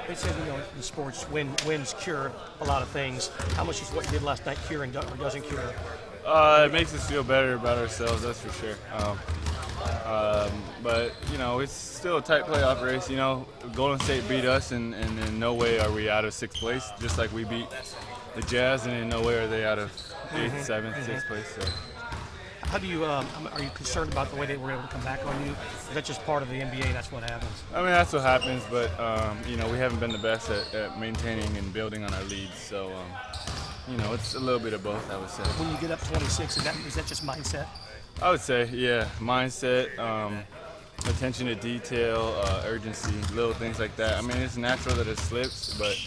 They said, in sports, wins cure a lot of things. How much is what you did last night cure or doesn't cure? It makes us feel better about ourselves, that's for sure. But it's still a tight playoff race. Golden State beat us, and in no way are we out of sixth place. Just like we beat the Jazz, and in no way are they out of eighth, seventh, sixth place. So. How do you? Are you concerned about the way they were able to come back on you? Is that just part of the NBA? That's what happens. I mean, that's what happens, but we haven't been the best at maintaining and building on our leads. So, it's a little bit of both, I would say. When you get up 26, is that just mindset? I would say, yeah, mindset, attention to detail, urgency, little things like that. I mean, it's natural that it slips, but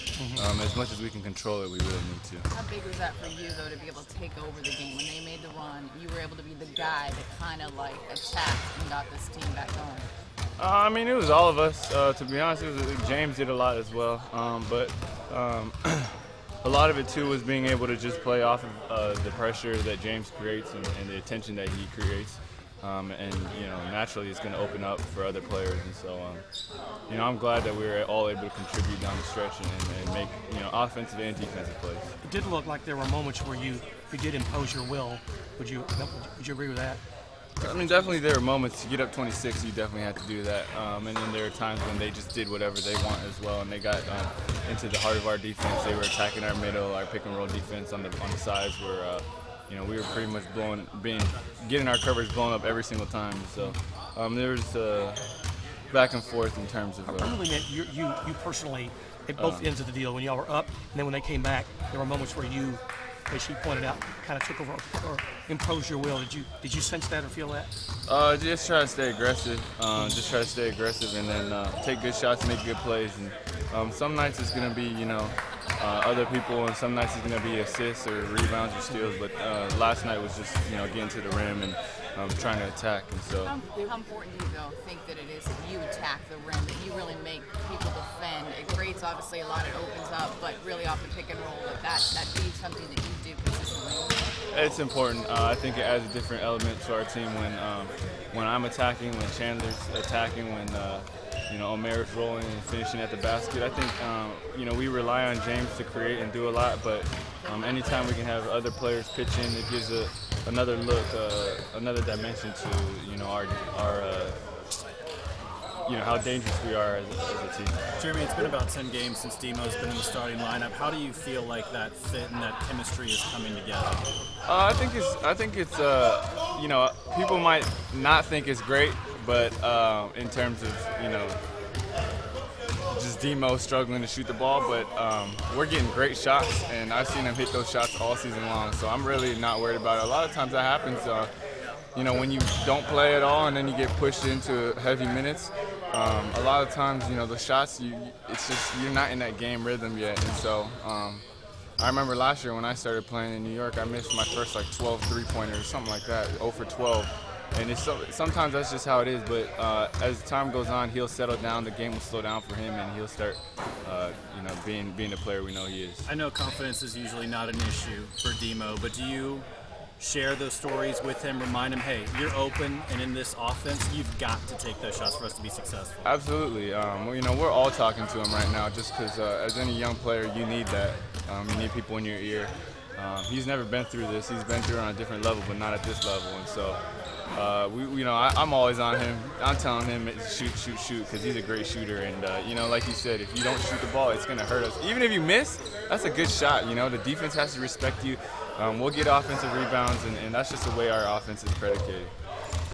as much as we can control it, we really need to. How big was that for you, though, to be able to take over the game? When they made the run, you were able to be the guy that kind of attacked and got this team back going. I mean, it was all of us. To be honest, James did a lot as well, but a lot of it too was being able to just play off of the pressure that James creates and the attention that he creates. Naturally it's going to open up for other players, and so I'm glad that we were all able to contribute down the stretch and make offensive and defensive plays. It did look like there were moments where you did impose your will. Would you agree with that? I mean, definitely there were moments. To get up 26, you definitely had to do that, and then there were times when they just did whatever they want as well, and they got into the heart of our defense. They were attacking our middle, our pick and roll defense on the sides where we were pretty much getting our coverage blown up every single time. So there was back and forth in terms of. I really meant you personally at both ends of the deal. When y'all were up, and then when they came back, there were moments where you, as she pointed out, kind of took over or imposed your will. Did you sense that or feel that? Just try to stay aggressive. And then take good shots, make good plays. And some nights it's going to be other people, and some nights it's going to be assists or rebounds or steals. But last night was just getting to the rim and trying to attack. And so. How important do you think that it is that you attack the rim, that you really make people defend? It creates obviously a lot. It opens up, but really off the pick and roll, that be something that you do consistently. It's important. I think it adds a different element to our team when I'm attacking, when Chandler's attacking, when Omer's rolling and finishing at the basket. I think we rely on James to create and do a lot, but anytime we can have other players pitch in, it gives another look, another dimension to our how dangerous we are as a team. Jeremy, it's been about 10 games since Demo's been in the starting lineup. How do you feel like that fit and that chemistry is coming together? I think it's people might not think it's great, but in terms of just Demo struggling to shoot the ball, but we're getting great shots, and I've seen him hit those shots all season long, so I'm really not worried about it. A lot of times that happens, when you don't play at all and then you get pushed into heavy minutes. A lot of times, the shots, it's just you're not in that game rhythm yet, and so I remember last year when I started playing in New York, I missed my first 12 three-pointers or something like that, 0 for 12. And sometimes that's just how it is, but as time goes on, he'll settle down, the game will slow down for him, and he'll start being the player we know he is. I know confidence is usually not an issue for Demo, but do you share those stories with him, remind him, hey, you're open, and in this offense, you've got to take those shots for us to be successful? Absolutely. We're all talking to him right now just because as any young player, you need that. You need people in your ear. He's never been through this. He's been through it on a different level, but not at this level. And so, I'm always on him. I'm telling him shoot, because he's a great shooter. And like you said, if you don't shoot the ball, it's going to hurt us. Even if you miss, that's a good shot. The defense has to respect you. We'll get offensive rebounds, and that's just the way our offense is predicated.